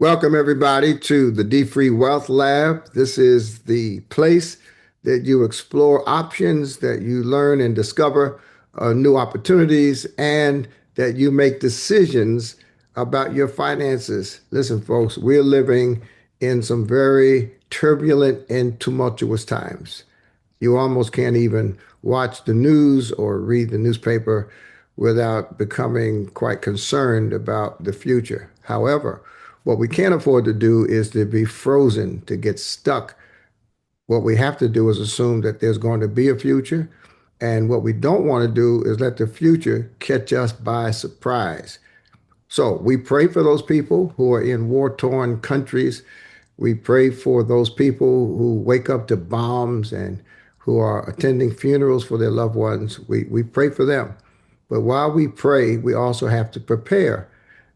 Welcome, everybody, to the DFREE Wealth Lab. This is the place that you explore options, that you learn and discover new opportunities, and that you make decisions about your finances. Listen, folks, we're living in some very turbulent and tumultuous times. You almost can't even watch the news or read the newspaper without becoming quite concerned about the future. However, what we can't afford to do is to be frozen, to get stuck. What we have to do is assume that there's going to be a future. And what we don't want to do is let the future catch us by surprise. So we pray for those people who are in war-torn countries. We pray for those people who wake up to bombs and who are attending funerals for their loved ones. We pray for them. But while we pray, we also have to prepare.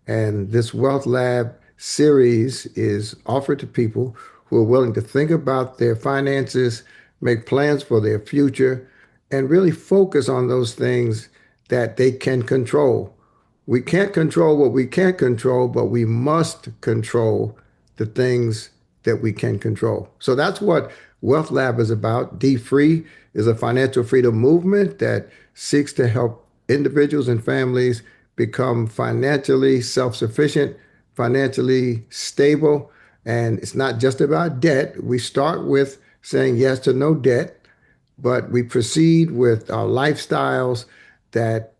And this Wealth Lab series is offered to people who are willing to think about their finances, make plans for their future, and really focus on those things that they can control. We can't control what we can't control, but we must control the things that we can control. So that's what Wealth Lab is about. DFREE is a financial freedom movement that seeks to help individuals and families become financially self-sufficient, financially stable. And it's not just about debt. We start with saying yes to no debt, but we proceed with our lifestyles that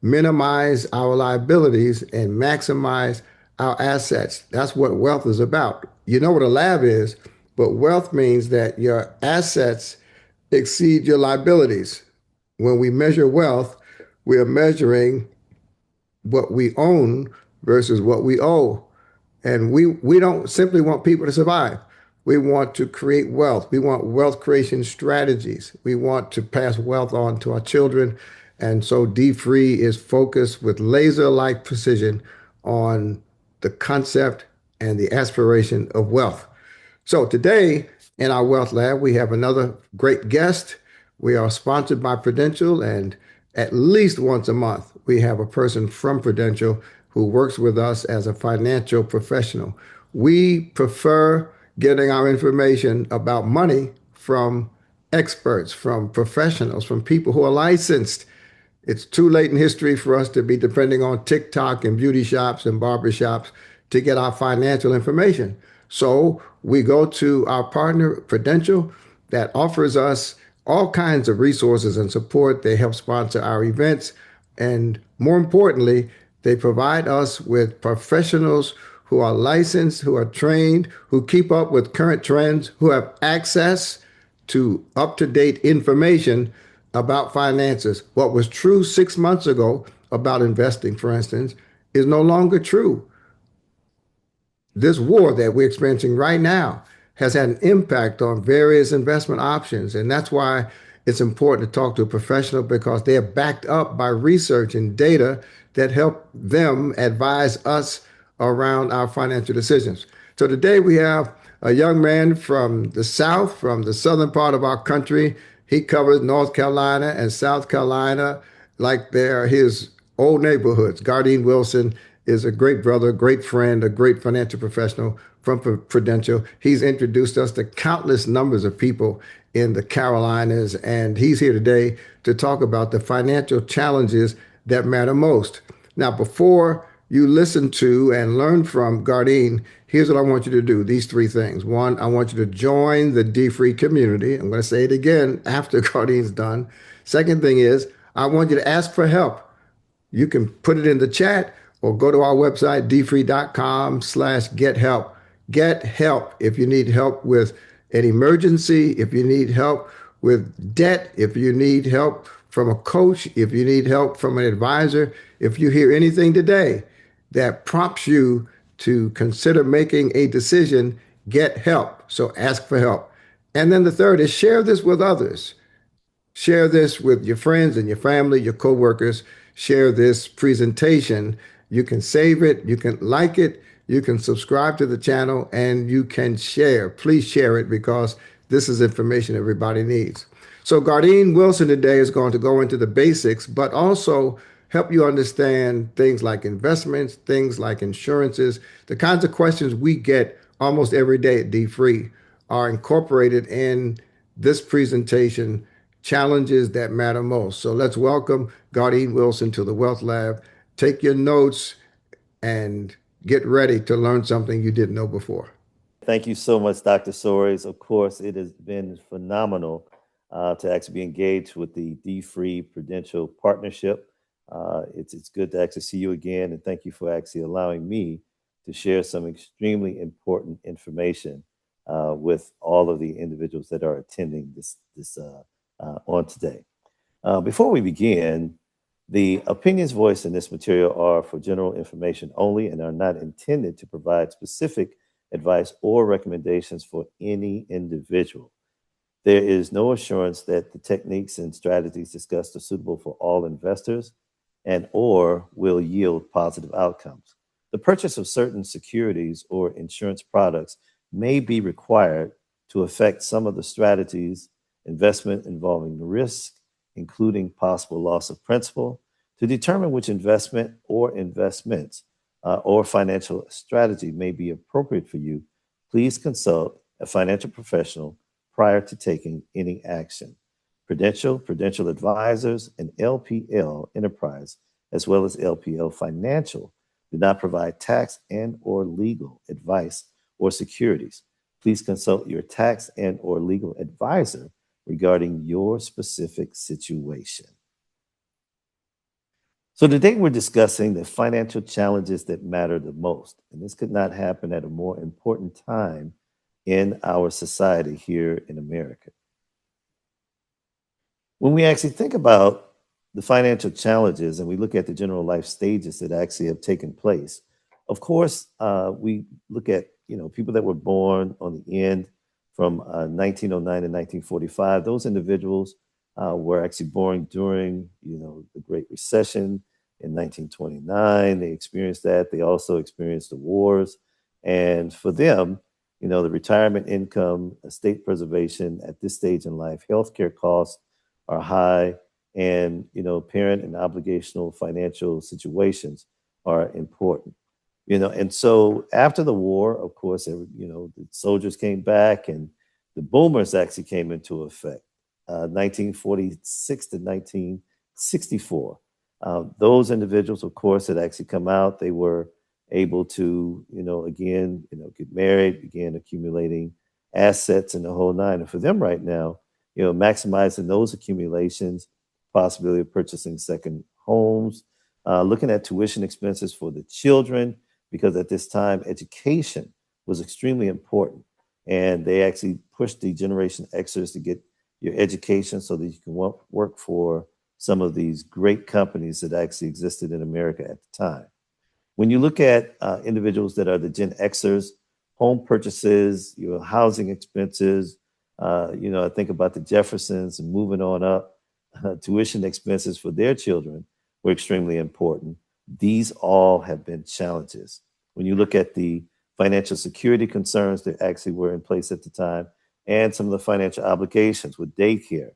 minimize our liabilities and maximize our assets. That's what wealth is about. You know what a lab is, but wealth means that your assets exceed your liabilities. When we measure wealth, we are measuring what we own versus what we owe. And we don't simply want people to survive. We want to create wealth. We want wealth creation strategies. We want to pass wealth on to our children. And so DFREE is focused with laser-like precision on the concept and the aspiration of wealth. So today in our Wealth Lab, we have another great guest. We are sponsored by Prudential, and at least once a month, we have a person from Prudential who works with us as a financial professional. We prefer getting our information about money from experts, from professionals, from people who are licensed. It's too late in history for us to be depending on TikTok and beauty shops and barber shops to get our financial information. So we go to our partner, Prudential, that offers us all kinds of resources and support. They help sponsor our events. And more importantly, they provide us with professionals who are licensed, who are trained, who keep up with current trends, who have access to up-to-date information about finances. What was true 6 months ago about investing, for instance, is no longer true. This war that we're experiencing right now has had an impact on various investment options. And that's why it's important to talk to a professional, because they are backed up by research and data that help them advise us around our financial decisions. So today we have a young man from the South, from the southern part of our country. He covers North Carolina and South Carolina like they're his old neighborhoods. Gardine Wilson is a great brother, great friend, a great financial professional from Prudential. He's introduced us to countless numbers of people in the Carolinas, and he's here today to talk about the financial challenges that matter most. Now, before you listen to and learn from Gardine, here's what I want you to do. These three things. One, I want you to join the DFREE community. I'm going to say it again after Gardine's done. Second thing is, I want you to ask for help. You can put it in the chat or go to our website, dfree.com/get help. Get help if you need help with an emergency, if you need help with debt, if you need help from a coach, if you need help from an advisor, if you hear anything today that prompts you to consider making a decision, get help. So ask for help. And then the third is share this with others. Share this with your friends and your family, your coworkers. Share this presentation. You can save it, you can like it, you can subscribe to the channel, and you can share. Please share it, because this is information everybody needs. So Gardine Wilson today is going to go into the basics, but also help you understand things like investments, things like insurances. The kinds of questions we get almost every day at DFREE are incorporated in this presentation, challenges that matter most. So let's welcome Gardine Wilson to the Wealth Lab. Take your notes and get ready to learn something you didn't know before. Thank you so much, Dr. Soaries. Of course, it has been phenomenal to actually be engaged with the DFREE Prudential Partnership. It's good to actually see you again, and thank you for actually allowing me to share some extremely important information with all of the individuals that are attending this on today. Before we begin, the opinions voiced in this material are for general information only and are not intended to provide specific advice or recommendations for any individual. There is no assurance that the techniques and strategies discussed are suitable for all investors and or will yield positive outcomes. The purchase of certain securities or insurance products may be required to affect some of the strategies, investment involving risk, including possible loss of principal, to determine which investment or investments or financial strategy may be appropriate for you. Please consult a financial professional prior to taking any action. Prudential Advisors, and LPL Enterprise, as well as LPL Financial, do not provide tax and or legal advice or securities. Please consult your tax and or legal advisor regarding your specific situation. So today we're discussing the financial challenges that matter the most. And this could not happen at a more important time in our society here in America. When we actually think about the financial challenges and we look at the general life stages that actually have taken place, of course, we look at people that were born on the end from 1909 to 1945. Those individuals were actually born during the Great Recession in 1929. They experienced that. They also experienced the wars, and for them, the retirement income, estate preservation at this stage in life, healthcare costs are high, and parent and obligational financial situations are important. And so after the war, of course, the soldiers came back, and the boomers actually came into effect, 1946 to 1964. Those individuals, of course, had actually come out. They were able to, again, get married, began accumulating assets and the whole nine. And for them right now, maximizing those accumulations, possibility of purchasing second homes, looking at tuition expenses for the children, because at this time, education was extremely important. And they actually pushed the Generation Xers to get your education so that you can work for some of these great companies that actually existed in America at the time. When you look at individuals that are the Gen Xers, home purchases, your housing expenses, I think about the Jeffersons and moving on up, tuition expenses for their children were extremely important. These all have been challenges. When you look at the financial security concerns that actually were in place at the time, and some of the financial obligations with daycare,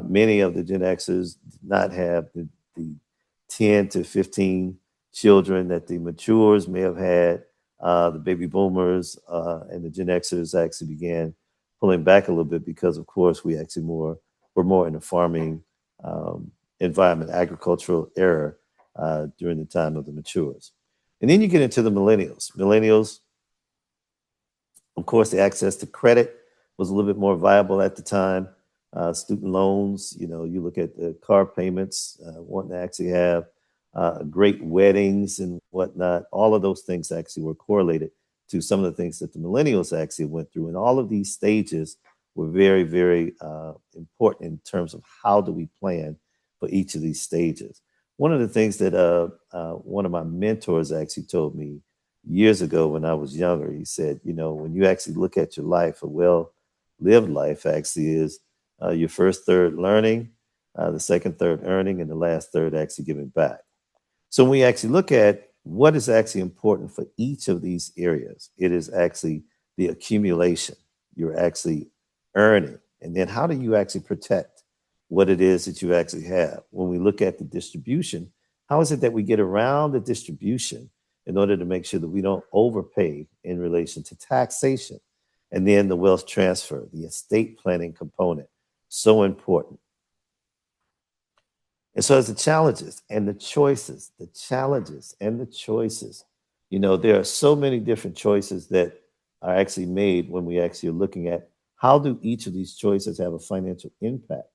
many of the Gen Xers did not have the 10 to 15 children that the matures may have had. The baby boomers and the Gen Xers actually began pulling back a little bit because, of course, we actually were more in a farming environment, agricultural era during the time of the matures. And then you get into the millennials. Millennials, of course, the access to credit was a little bit more viable at the time. Student loans, you look at the car payments, wanting to actually have great weddings and whatnot. All of those things actually were correlated to some of the things that the millennials actually went through. And all of these stages were very, very important in terms of how do we plan for each of these stages. One of the things that one of my mentors actually told me years ago when I was younger, he said, when you actually look at your life, a well-lived life actually is your first third learning, the second third earning, and the last third actually giving back. So when we actually look at what is actually important for each of these areas, it is actually the accumulation. You're actually earning. And then how do you actually protect what it is that you actually have? When we look at the distribution, How is it that we get around the distribution in order to make sure that we don't overpay in relation to taxation? And then the wealth transfer, the estate planning component, so important. And so as the challenges and the choices, the challenges and the choices, there are so many different choices that are actually made when we actually are looking at how do each of these choices have a financial impact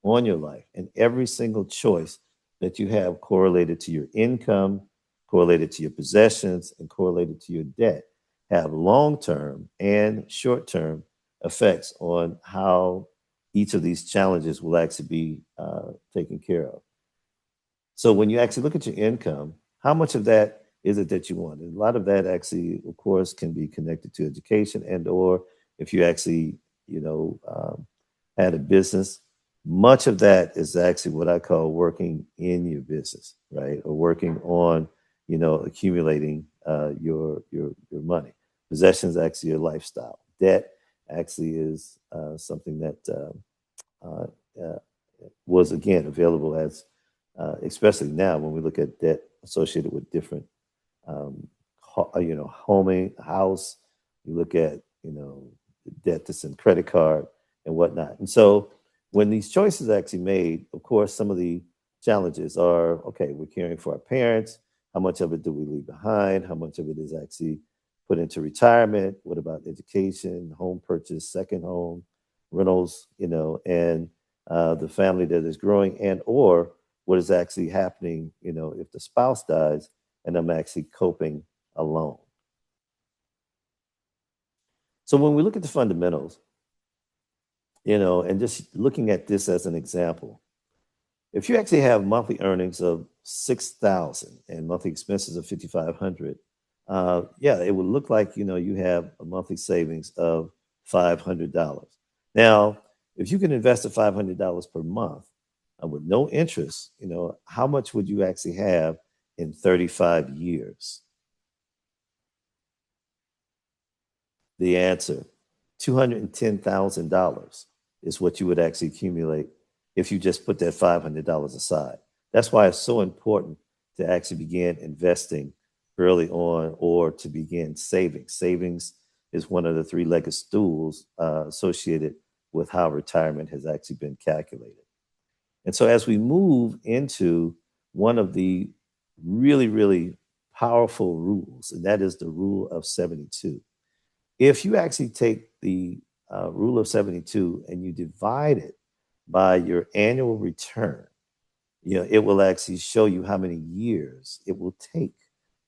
on your life. And every single choice that you have correlated to your income, correlated to your possessions, and correlated to your debt have long-term and short-term effects on how each of these challenges will actually be taken care of. So when you actually look at your income, how much of that is it that you want? And a lot of that actually, of course, can be connected to education and or if you actually, had a business, much of that is actually what I call working in your business, right? Or working on, accumulating your money. Possessions actually your lifestyle. Debt actually is something that uh, uh, was again available as especially now when we look at debt associated with different, homing, house, you look at, debt that's in credit card and whatnot. And so when these choices are actually made, of course, some of the challenges are, okay, we're caring for our parents. How much of it do we leave behind? How much of it is actually put into retirement? What about education, home purchase, second home, rentals, and the family that is growing and or what is actually happening, if the spouse dies and I'm actually coping alone. So when we look at the fundamentals, and just looking at this as an example, if you actually have monthly earnings of 6,000 and monthly expenses of 5,500, yeah, it would look like you have a monthly savings of $500. Now, if you can invest the $500 per month with no interest, how much would you actually have in 35 years? The answer, $210,000 is what you would actually accumulate if you just put that $500 aside. That's why it's so important to actually begin investing early on or to begin saving. Savings is one of the three-legged stools associated with how retirement has actually been calculated. And so as we move into one of the really, really powerful rules, and that is the rule of 72. If you actually take the rule of 72 and you divide it by your annual return, it will actually show you how many years it will take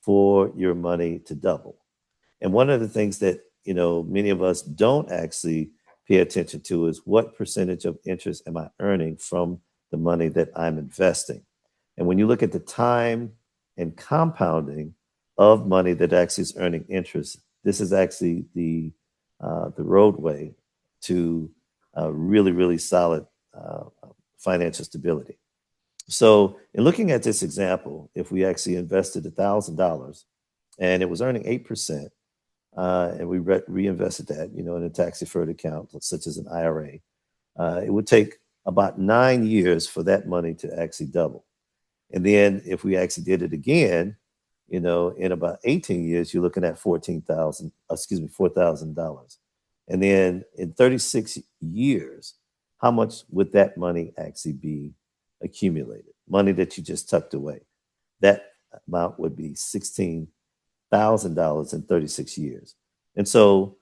for your money to double. And one of the things that, many of us don't actually pay attention to is what percentage of interest am I earning from the money that I'm investing? And when you look at the time and compounding of money that actually is earning interest, this is actually the roadway to really, really solid financial stability. So, in looking at this example, if we actually invested $1,000 and it was earning 8%, and we reinvested that, in a tax-deferred account such as an IRA, it would take about 9 years for that money to actually double. And then if we actually did it again, in about 18 years, you're looking at $4,000. And then in 36 years, how much would that money actually be accumulated? Money that you just tucked away. That amount would be $16,000 in 36 years. And so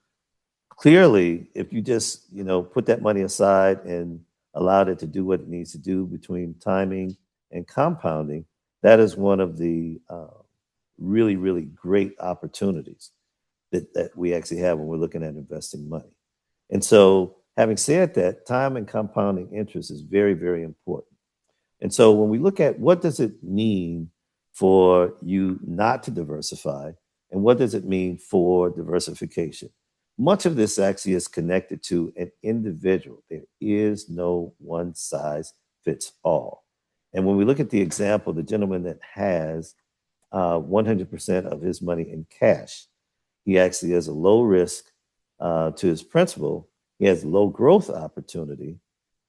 clearly, if you just, put that money aside and allowed it to do what it needs to do between timing and compounding, that is one of the really, really great opportunities that we actually have when we're looking at investing money. And so, having said that, time and compounding interest is very, very important. And so, when we look at what does it mean for you not to diversify, and what does it mean for diversification? Much of this actually is connected to an individual. There is no one size fits all. And when we look at the example, the gentleman that has 100% of his money in cash, he actually has a low risk to his principal. He has low growth opportunity.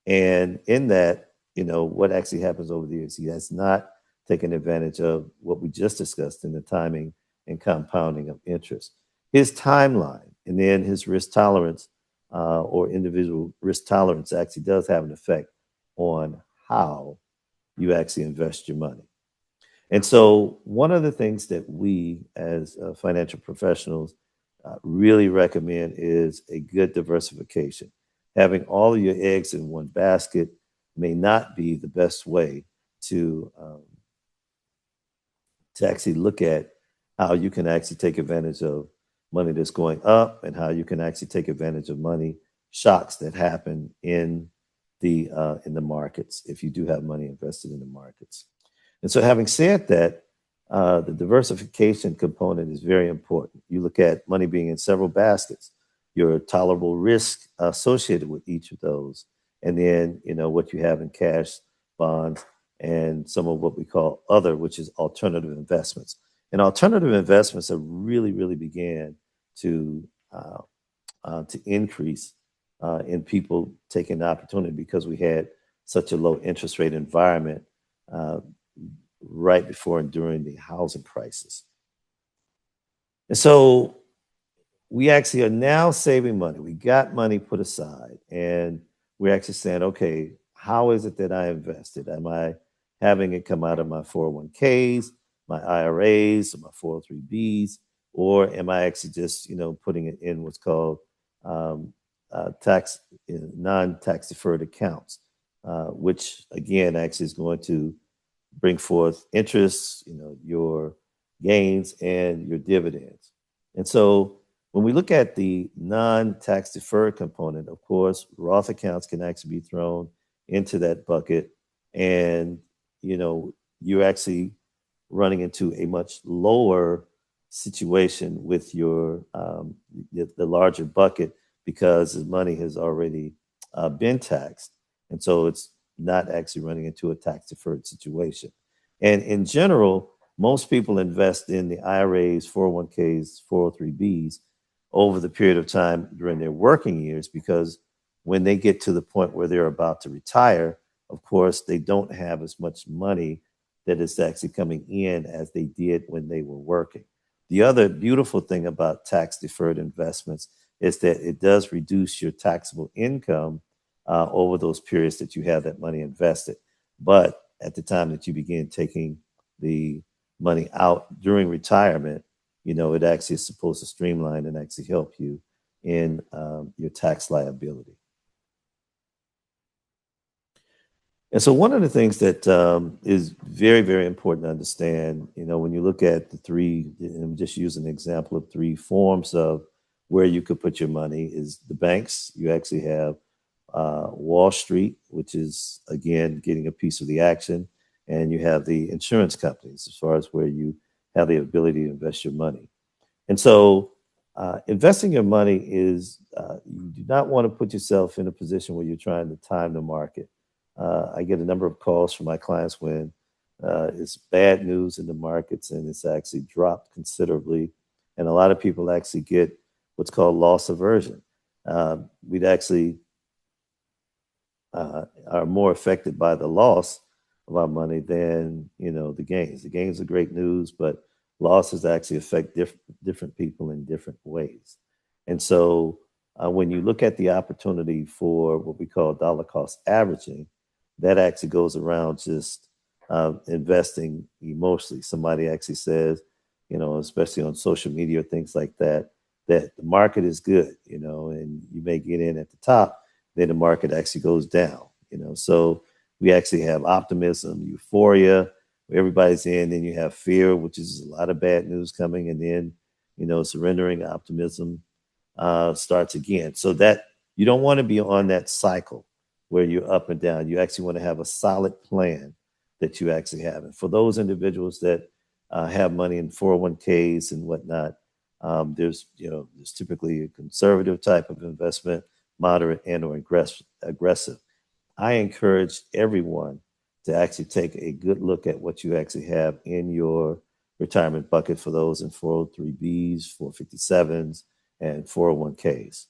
And in that, what actually happens over the years, he has not taking advantage of what we just discussed in the timing and compounding of interest. His timeline and then his risk tolerance or individual risk tolerance actually does have an effect on how you actually invest your money. And so, one of the things that we as financial professionals really recommend is a good diversification. Having all of your eggs in one basket may not be the best way to um, to actually look at how you can actually take advantage of money that's going up and how you can actually take advantage of money shocks that happen in the markets if you do have money invested in the markets. And so, having said that, the diversification component is very important. You look at money being in several baskets, your tolerable risk associated with each of those, and then what you have in cash, bonds, and some of what we call other, which is alternative investments. And alternative investments have really, really began to to increase in people taking the opportunity because we had such a low interest rate environment uh, right before and during the housing crisis. And so we actually are now saving money. We got money put aside, and we're actually saying, okay, how is it that I invested? Am I having it come out of my 401ks, my IRAs, or my 403bs, or am I actually just, putting it in what's called um, tax non-tax deferred accounts, which again actually is going to bring forth interest, your gains and your dividends. And so when we look at the non-tax deferred component, of course, Roth accounts can actually be thrown into that bucket. And, you're actually running into a much lower situation with the larger bucket because the money has already been taxed. And so it's not actually running into a tax deferred situation. And in general, most people invest in the IRAs, 401ks, 403bs over the period of time during their working years because when they get to the point where they're about to retire, of course, they don't have as much money that is actually coming in as they did when they were working. The other beautiful thing about tax deferred investments is that it does reduce your taxable income over those periods that you have that money invested. But at the time that you begin taking the money out during retirement, it actually is supposed to streamline and actually help you in your tax liability. And so, one of the things that is very, very important to understand, when you look at the three, and just use an example of three forms of where you could put your money, is the banks. You actually have Wall Street, which is again getting a piece of the action, and you have the insurance companies as far as where you have the ability to invest your money. And so, investing your money is you do not want to put yourself in a position where you're trying to time the market. I get a number of calls from my clients when it's bad news in the markets and it's actually dropped considerably. And a lot of people actually get what's called loss aversion. We'd actually are more affected by the loss of our money than the gains. The gains are great news, but losses actually affect different people in different ways. And so when you look at the opportunity for what we call dollar cost averaging, that actually goes around just investing emotionally. Somebody actually says, especially on social media, things like that, that the market is good, and you may get in at the top, then the market actually goes down, So we actually have optimism, euphoria, where everybody's in, then you have fear, which is a lot of bad news coming, and then, surrendering optimism starts again. So that you don't want to be on that cycle where you're up and down. You actually want to have a solid plan that you actually have. And for those individuals that have money in 401ks and whatnot, there's typically a conservative type of investment, moderate and or aggressive. I encourage everyone to actually take a good look at what you actually have in your retirement bucket for those in 403bs, 457s, and 401ks.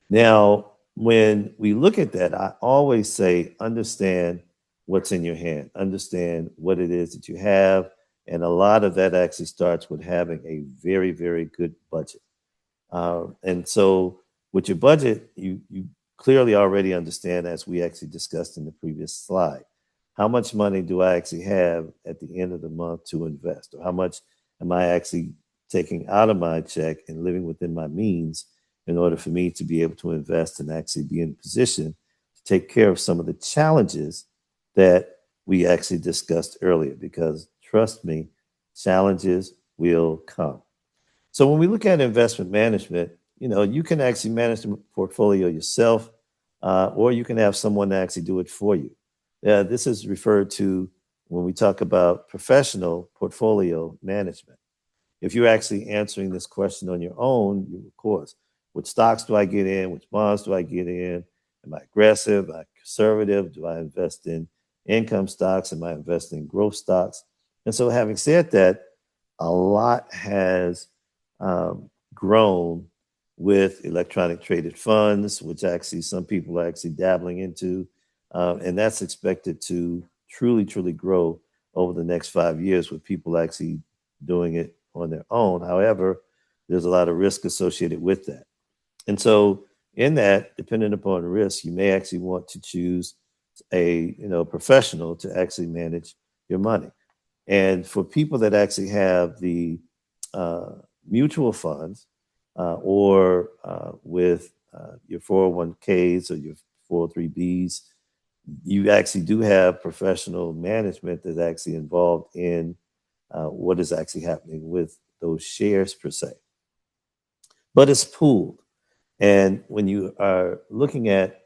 Now, when we look at that, I always say understand what's in your hand, understand what it is that you have. And a lot of that actually starts with having a very, very good budget. And so with your budget, you clearly already understand, as we actually discussed in the previous slide, how much money do I actually have at the end of the month to invest, or how much am I actually taking out of my check and living within my means in order for me to be able to invest and actually be in position to take care of some of the challenges that we actually discussed earlier. Because trust me, challenges will come. So when we look at investment management, you can actually manage the portfolio yourself, or you can have someone actually do it for you. This is referred to when we talk about professional portfolio management. If you're actually answering this question on your own, of course, which stocks do I get in? Which bonds do I get in? Am I aggressive? Am I conservative? Do I invest in income stocks? Am I investing in growth stocks? And so, having said that, a lot has grown with electronic traded funds, which actually some people are actually dabbling into. And that's expected to truly, truly grow over the next 5 years with people actually doing it on their own. However, there's a lot of risk associated with that. And so in that, depending upon risk, you may actually want to choose a professional to actually manage your money. And for people that actually have the mutual funds, or with your 401ks or your 403bs, you actually do have professional management that's actually involved in what is actually happening with those shares per se. But it's pooled. And when you are looking at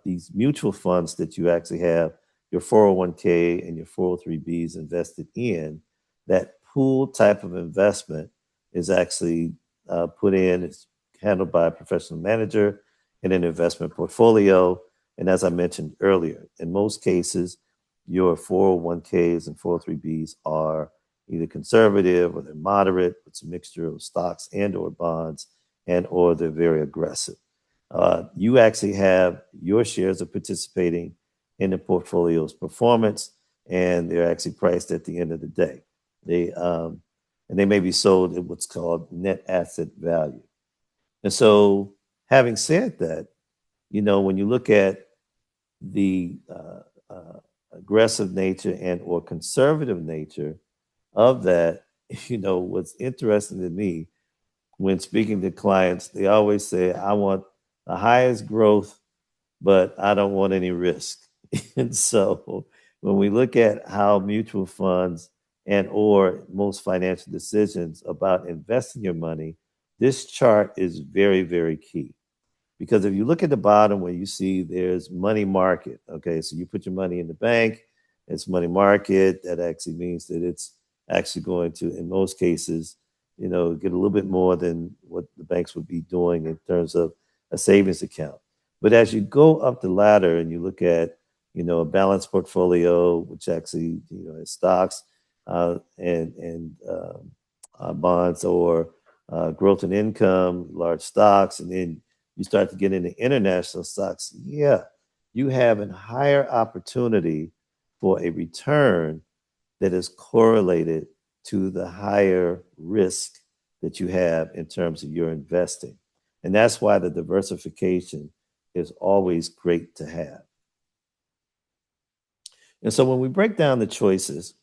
these mutual funds that you actually have your 401k and your 403bs invested in, that pool type of investment is actually put in, it's handled by a professional manager in an investment portfolio. And as I mentioned earlier, in most cases, your 401ks and 403bs are either conservative or they're moderate. It's a mixture of stocks and or bonds, and or they're very aggressive. You actually have your shares are participating in the portfolio's performance, and they're actually priced at the end of the day. And they may be sold at what's called net asset value. And so, having said that, when you look at the aggressive nature and or conservative nature of that, what's interesting to me when speaking to clients, they always say, I want the highest growth, but I don't want any risk. And so when we look at how mutual funds and or most financial decisions about investing your money, this chart is very, very key. Because if you look at the bottom where you see there's money market, okay, so you put your money in the bank, it's money market. That actually means that it's actually going to, in most cases, get a little bit more than what the banks would be doing in terms of a savings account. But as you go up the ladder and you look at, a balanced portfolio, which actually, has stocks and bonds, or growth and income, large stocks, and then you start to get into international stocks, yeah, you have a higher opportunity for a return that is correlated to the higher risk that you have in terms of your investing. And that's why the diversification is always great to have. And so when we break down the choices,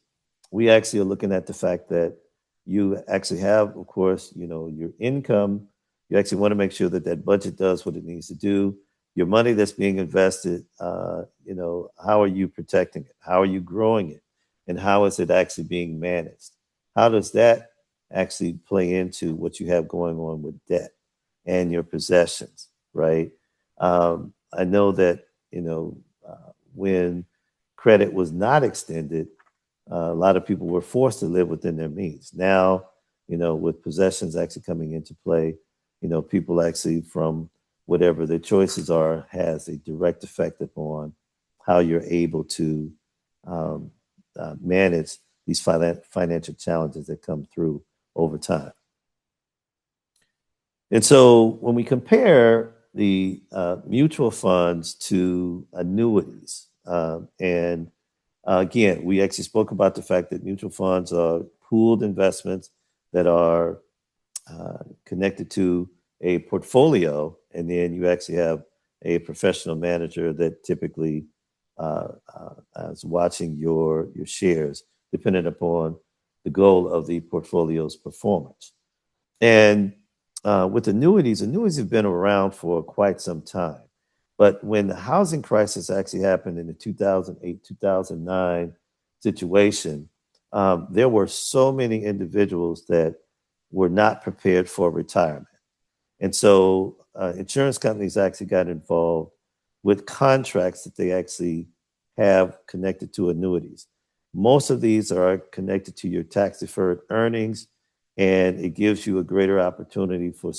we actually are looking at the fact that you actually have, of course, your income. You actually want to make sure that that budget does what it needs to do. Your money that's being invested, how are you protecting it? How are you growing it? And how is it actually being managed? How does that actually play into what you have going on with debt and your possessions, right? I know that, when credit was not extended, a lot of people were forced to live within their means. Now, with possessions actually coming into play, people actually, from whatever their choices are, has a direct effect upon how you're able to manage these financial challenges that come through over time. And so when we compare the mutual funds to annuities, and Again, we actually spoke about the fact that mutual funds are pooled investments that are connected to a portfolio, and then you actually have a professional manager that typically is watching your shares, depending upon the goal of the portfolio's performance. And with annuities have been around for quite some time. But when the housing crisis actually happened in the 2008, 2009 situation, there were so many individuals that were not prepared for retirement. And so insurance companies actually got involved with contracts that they actually have connected to annuities. Most of these are connected to your tax deferred earnings, and it gives you a greater opportunity for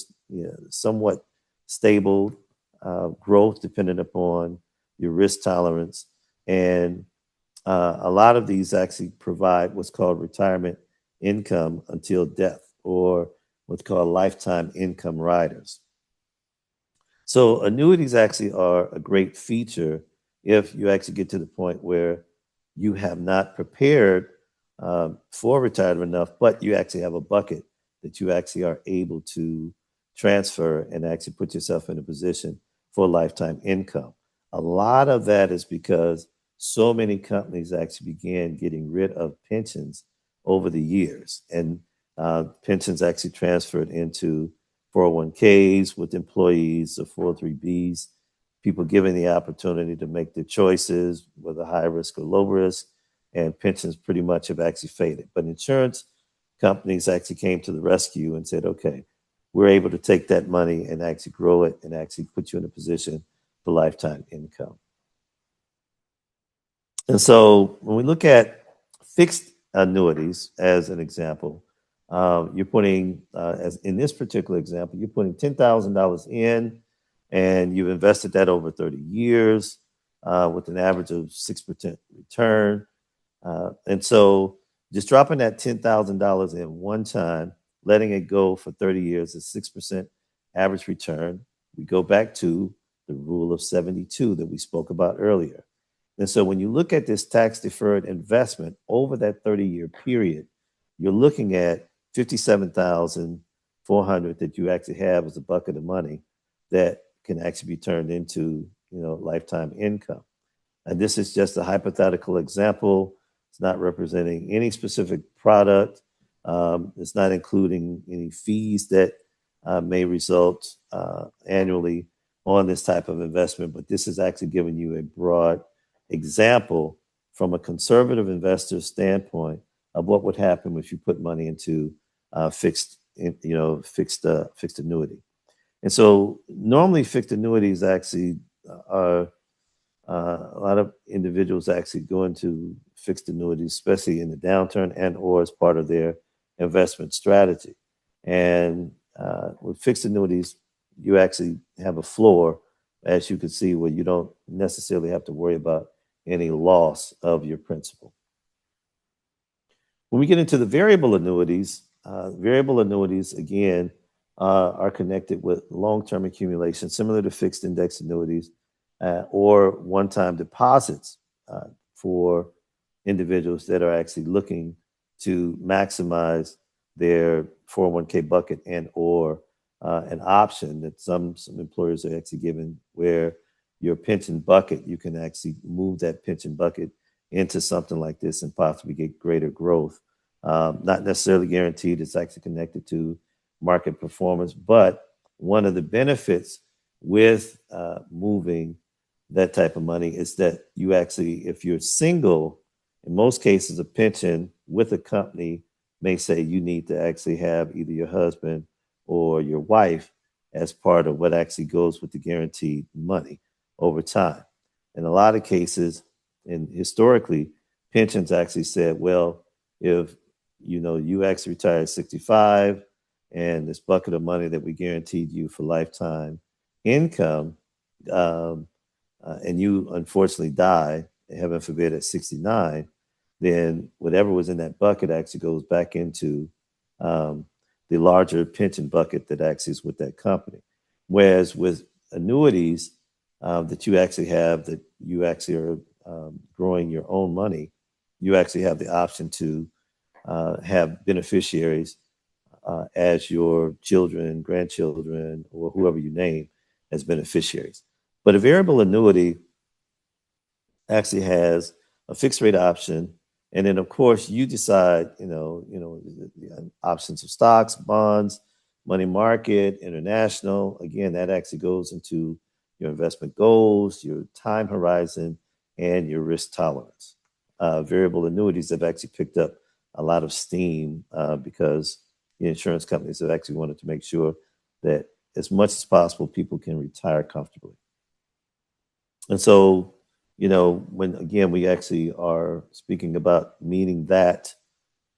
somewhat stable growth depending upon your risk tolerance. And a lot of these actually provide what's called retirement income until death, or what's called lifetime income riders. So annuities actually are a great feature if you actually get to the point where you have not prepared for retirement enough, but you actually have a bucket that you actually are able to transfer and actually put yourself in a position for lifetime income. A lot of that is because so many companies actually began getting rid of pensions over the years, and pensions actually transferred into 401ks with employees, the 403bs, people given the opportunity to make their choices, whether high risk or low risk, and pensions pretty much have actually faded. But insurance companies actually came to the rescue and said, okay, we're able to take that money and actually grow it and actually put you in a position for lifetime income. And so when we look at fixed annuities as an example, you're putting, as in this particular example, you're putting $10,000 in, and you've invested that over 30 years with an average of 6% return. And so just dropping that $10,000 in one time, letting it go for 30 years is 6% average return. We go back to the rule of 72 that we spoke about earlier. And so when you look at this tax deferred investment over that 30-year period, you're looking at 57,400 that you actually have as a bucket of money that can actually be turned into, lifetime income. And this is just a hypothetical example. It's not representing any specific product. It's not including any fees that may result annually on this type of investment, but this is actually giving you a broad example from a conservative investor's standpoint of what would happen if you put money into fixed annuity. And so normally fixed annuities actually are a lot of individuals actually go into fixed annuities, especially in the downturn and or as part of their investment strategy. And with fixed annuities, you actually have a floor, as you can see, where you don't necessarily have to worry about any loss of your principal. When we get into the variable annuities again are connected with long-term accumulation, similar to fixed index annuities or one-time deposits for individuals that are actually looking to maximize their 401k bucket and or an option that some employers are actually given where your pension bucket, you can actually move that pension bucket into something like this and possibly get greater growth. Not necessarily guaranteed, it's actually connected to market performance, but one of the benefits with moving that type of money is that you actually, if you're single, in most cases, a pension with a company may say you need to actually have either your husband or your wife as part of what actually goes with the guaranteed money over time. In a lot of cases, and historically, pensions actually said, well, if you actually retire at 65 and this bucket of money that we guaranteed you for lifetime income, and you unfortunately die, heaven forbid, at 69, then whatever was in that bucket actually goes back into the larger pension bucket that actually is with that company. Whereas with annuities that you actually have, that you actually are growing your own money, you actually have the option to have beneficiaries as your children, grandchildren, or whoever you name as beneficiaries. But a variable annuity actually has a fixed rate option, and then of course you decide, the options of stocks, bonds, money market, international. Again, that actually goes into your investment goals, your time horizon, and your risk tolerance. Variable annuities have actually picked up a lot of steam because the insurance companies have actually wanted to make sure that as much as possible people can retire comfortably. And so, when again we actually are speaking about meeting that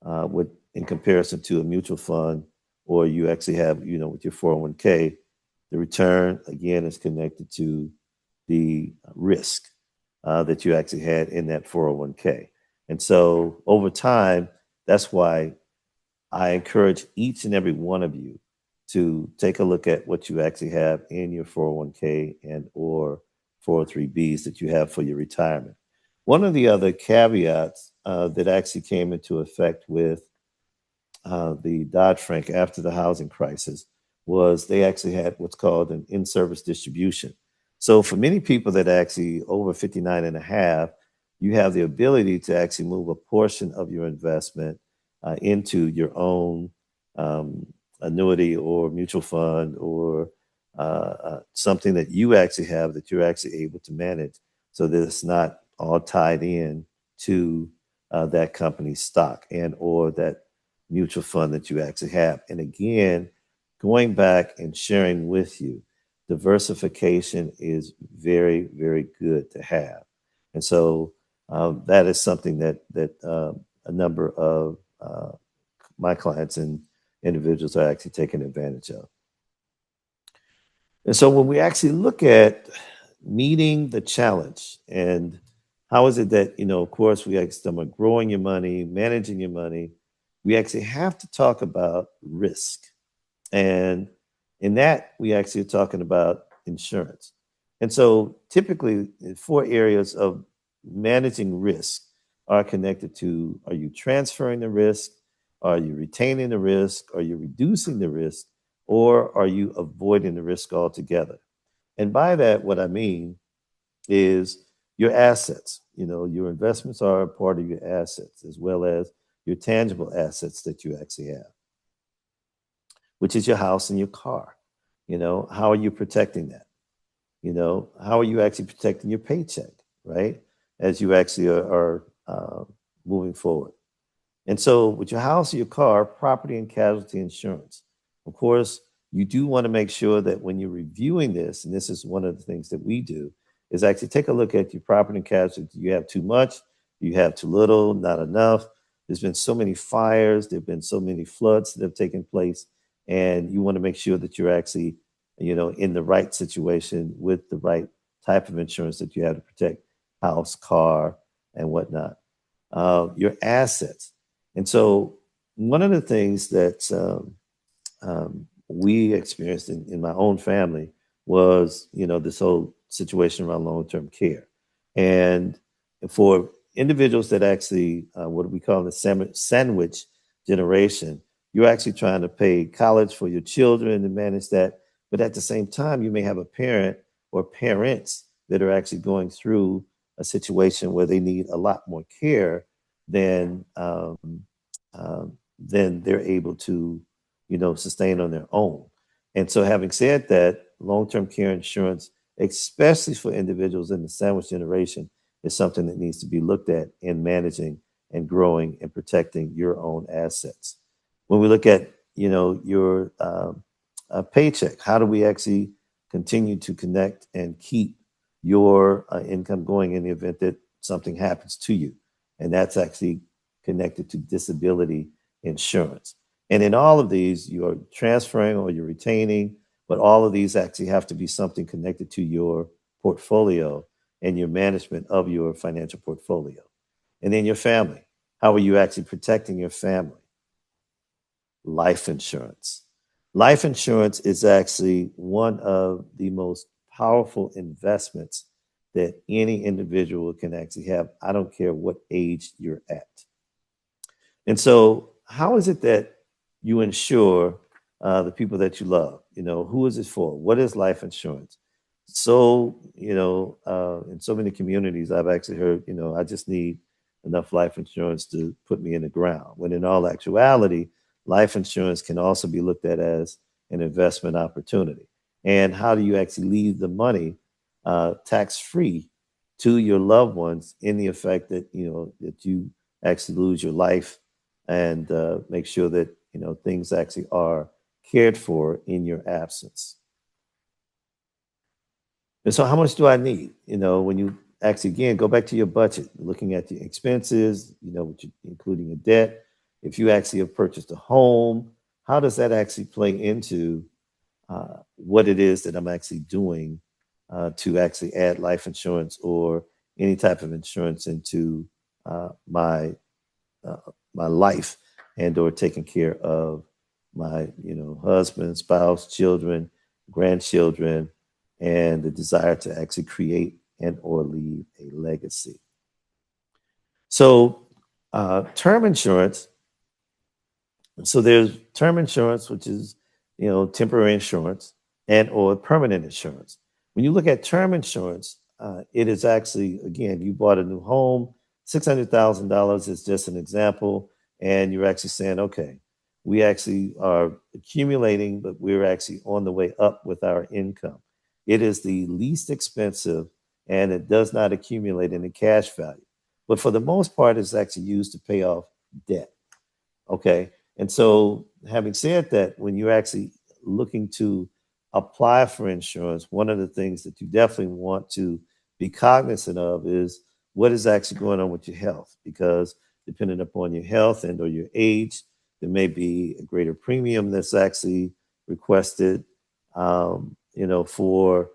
with in comparison to a mutual fund, or you actually have, with your 401k, the return again is connected to the risk that you actually had in that 401k. And so over time, that's why I encourage each and every one of you to take a look at what you actually have in your 401k and or 403bs that you have for your retirement. One of the other caveats that actually came into effect with the Dodd-Frank after the housing crisis was they actually had what's called an in-service distribution. So for many people that are actually over 59 and a half, you have the ability to actually move a portion of your investment into your own annuity or mutual fund or something that you actually have that you're actually able to manage so that it's not all tied in to that company's stock and or that mutual fund that you actually have. And again, going back and sharing with you, diversification is very, very good to have. And so that is something that a number of my clients and individuals are actually taking advantage of. And so when we actually look at meeting the challenge and how is it that, of course, we actually talk about growing your money, managing your money, we actually have to talk about risk. And in that, we actually are talking about insurance. And so typically, 4 areas of managing risk are connected to, are you transferring the risk? Are you retaining the risk? Are you reducing the risk? Or are you avoiding the risk altogether? And by that, what I mean is your assets. Your investments are a part of your assets as well as your tangible assets that you actually have, which is your house and your car. How are you protecting that? How are you actually protecting your paycheck, right? As you actually are moving forward. And so with your house or your car, property and casualty insurance, of course, you do want to make sure that when you're reviewing this, and this is one of the things that we do, is actually take a look at your property and casualty. Do you have too much? Do you have too little? Not enough? There's been so many fires. There have been so many floods that have taken place. And you want to make sure that you're actually, in the right situation with the right type of insurance that you have to protect house, car, and whatnot. Your assets. And so one of the things that we experienced in my own family was, this whole situation around long-term care. And for individuals that actually, what we call the sandwich generation, you're actually trying to pay college for your children and manage that. But at the same time, you may have a parent or parents that are actually going through a situation where they need a lot more care than they're able to, sustain on their own. And so having said that, long-term care insurance, especially for individuals in the sandwich generation, is something that needs to be looked at in managing and growing and protecting your own assets. When we look at, your paycheck, how do we actually continue to connect and keep your income going in the event that something happens to you? And that's actually connected to disability insurance. And in all of these, you're transferring or you're retaining, but all of these actually have to be something connected to your portfolio and your management of your financial portfolio. And then your family. How are you actually protecting your family? Life insurance. Life insurance is actually one of the most powerful investments that any individual can actually have. I don't care what age you're at. And so, how is it that you insure the people that you love? Who is it for? What is life insurance? So, in so many communities, I've actually heard, I just need enough life insurance to put me in the ground. When in all actuality, life insurance can also be looked at as an investment opportunity. And how do you actually leave the money tax free to your loved ones in the effect that, that you actually lose your life and make sure that things actually are cared for in your absence. And so, how much do I need? When you actually again go back to your budget, looking at the expenses, including a debt. If you actually have purchased a home, how does that actually play into what it is that I'm actually doing to actually add life insurance or any type of insurance into my uh, my life and or taking care of my husband, spouse, children, grandchildren, and the desire to actually create and or leave a legacy. So term insurance, so there's term insurance, which is temporary insurance and or permanent insurance. When you look at term insurance, it is actually, again, you bought a new home, $600,000 is just an example, and you're actually saying, okay, we actually are accumulating, but we're actually on the way up with our income. It is the least expensive, and it does not accumulate any cash value. But for the most part, it's actually used to pay off debt. Okay. And so, having said that, when you're actually looking to apply for insurance, one of the things that you definitely want to be cognizant of is what is actually going on with your health, because depending upon your health and or your age, there may be a greater premium that's actually requested, for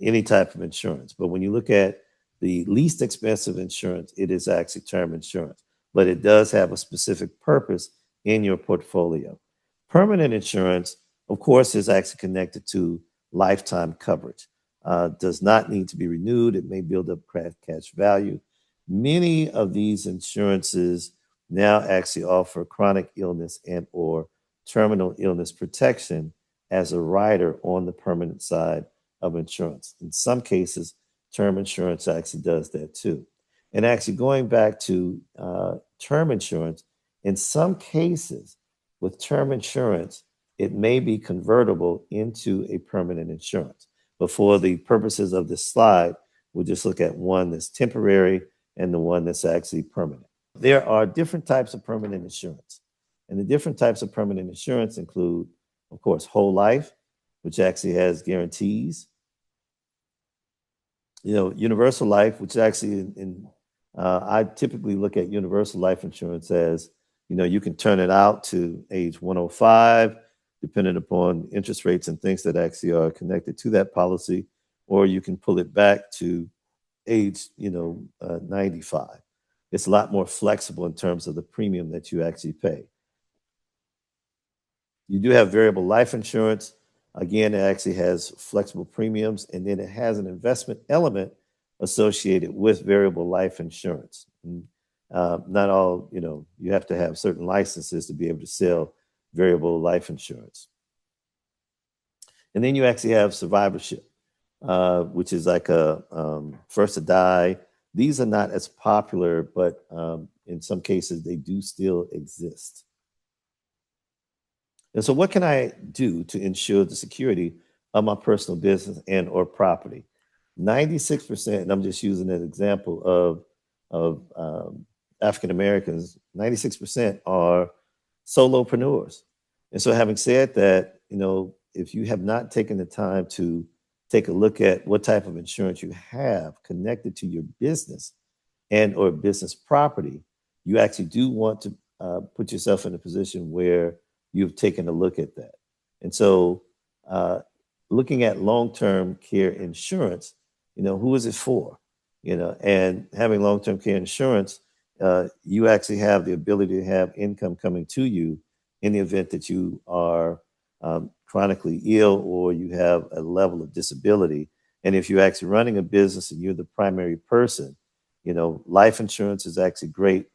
any type of insurance. But when you look at the least expensive insurance, it is actually term insurance, but it does have a specific purpose in your portfolio. Permanent insurance, of course, is actually connected to lifetime coverage. Does not need to be renewed. It may build up cash value. Many of these insurances now actually offer chronic illness and or terminal illness protection as a rider on the permanent side of insurance. In some cases, term insurance actually does that too. And actually, going back to term insurance, in some cases with term insurance, it may be convertible into a permanent insurance. But for the purposes of this slide, we'll just look at one that's temporary and the one that's actually permanent. There are different types of permanent insurance. And the different types of permanent insurance include, of course, whole life, which actually has guarantees. Universal life, which actually I typically look at universal life insurance as, you can turn it out to age 105, depending upon interest rates and things that actually are connected to that policy, or you can pull it back to age, 95. It's a lot more flexible in terms of the premium that you actually pay. You do have variable life insurance. Again, it actually has flexible premiums, and then it has an investment element associated with variable life insurance. Not all, you have to have certain licenses to be able to sell variable life insurance. And then you actually have survivorship, which is like a first to die. These are not as popular, but in some cases, they do still exist. And so what can I do to ensure the security of my personal business and or property? 96%, and I'm just using an example of African Americans, 96% are solopreneurs. And so having said that, if you have not taken the time to take a look at what type of insurance you have connected to your business and or business property, you actually do want to put yourself in a position where you've taken a look at that. And so looking at long-term care insurance, who is it for? And having long-term care insurance, you actually have the ability to have income coming to you in the event that you are chronically ill or you have a level of disability And if you're actually running a business and you're the primary person, life insurance is actually great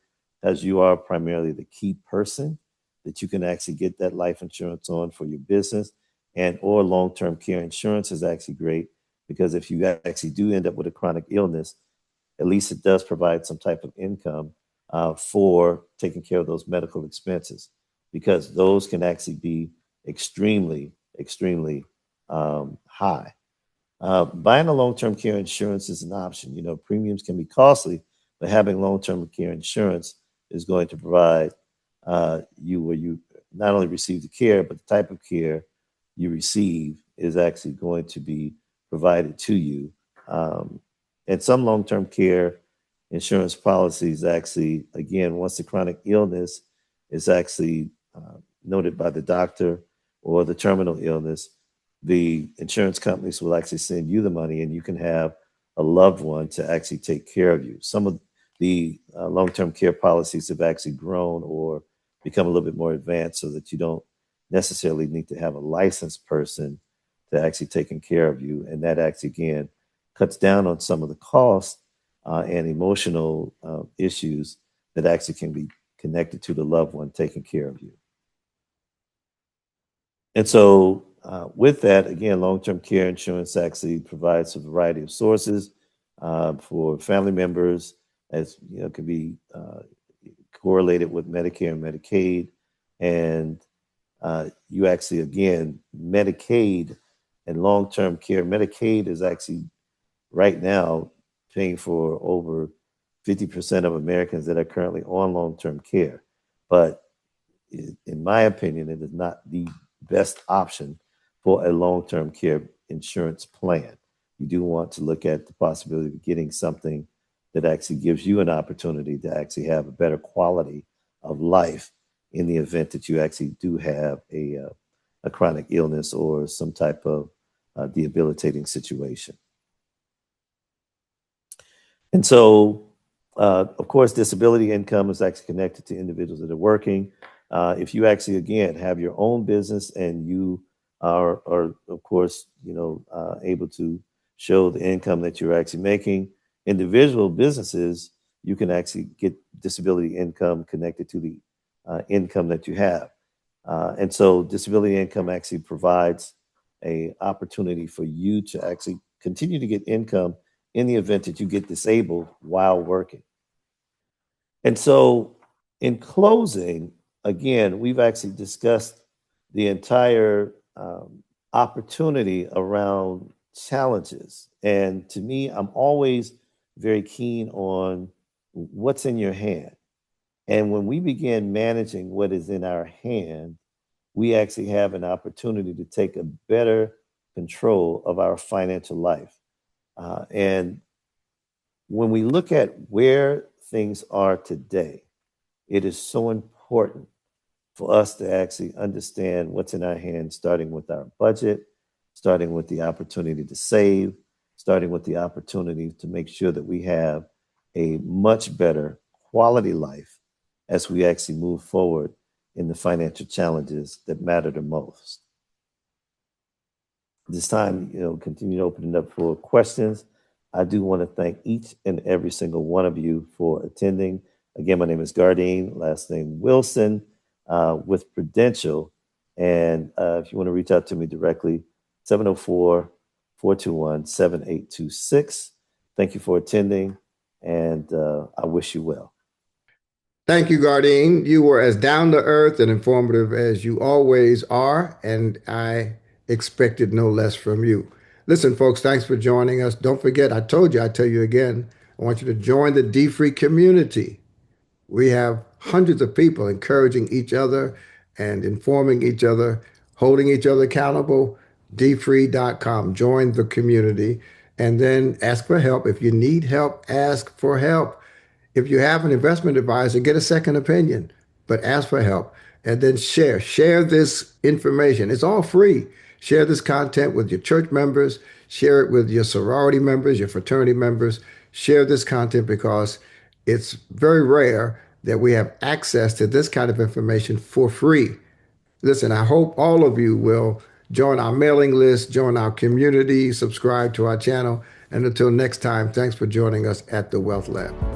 as you are primarily the key person that you can actually get that life insurance on for your business. And or long-term care insurance is actually great because if you actually do end up with a chronic illness, at least it does provide some type of income for taking care of those medical expenses because those can actually be extremely, extremely high. Buying a long-term care insurance is an option. Premiums can be costly, but having long-term care insurance is going to provide you where you not only receive the care, but the type of care you receive is actually going to be provided to you. Um, and some long-term care insurance policies actually, again, once the chronic illness is actually noted by the doctor or the terminal illness, the insurance companies will actually send you the money and you can have a loved one to actually take care of you. Some of the long-term care policies have actually grown or become a little bit more advanced so that you don't necessarily need to have a licensed person to actually taking care of you. And that actually, again, cuts down on some of the costs and emotional issues that actually can be connected to the loved one taking care of you. And so, with that, again, long-term care insurance actually provides a variety of sources for family members, as can be correlated with Medicare and Medicaid. And you actually, again, Medicaid and long-term care. Medicaid is actually right now paying for over 50% of Americans that are currently on long-term care. But in my opinion, it is not the best option for a long-term care insurance plan. You do want to look at the possibility of getting something that actually gives you an opportunity to actually have a better quality of life in the event that you actually do have a chronic illness or some type of debilitating situation. And so, of course, disability income is actually connected to individuals that are working. If you actually, again, have your own business and you are of course, able to show the income that you're actually making, individual businesses, you can actually get disability income connected to the income that you have. And so disability income actually provides a opportunity for you to actually continue to get income in the event that you get disabled while working. And so, in closing, again, we've actually discussed the entire opportunity around challenges. And to me, I'm always very keen on what's in your hand. And when we begin managing what is in our hand, we actually have an opportunity to take a better control of our financial life. And when we look at where things are today, it is so important for us to actually understand what's in our hands, starting with our budget, starting with the opportunity to save, starting with the opportunity to make sure that we have a much better quality life as we actually move forward in the financial challenges that matter the most. This time, continue to open it up for questions. I do want to thank each and every single one of you for attending. Again, my name is Gardine, last name Wilson, with Prudential. And if you want to reach out to me directly, 704-421-7826. Thank you for attending, and I wish you well. Thank you, Gardine. You were as down to earth and informative as you always are, and I expected no less from you. Listen, folks, thanks for joining us. Don't forget, I told you, I tell you again, I want you to join the DFREE community. We have hundreds of people encouraging each other and informing each other, holding each other accountable. DFREE.com. Join the community and then ask for help. If you need help, ask for help. If you have an investment advisor, get a second opinion, but ask for help and then share. Share this information. It's all free. Share this content with your church members, share it with your sorority members, your fraternity members. Share this content because it's very rare that we have access to this kind of information for free. Listen, I hope all of you will join our mailing list, join our community, subscribe to our channel. And until next time, thanks for joining us at the Wealth Lab.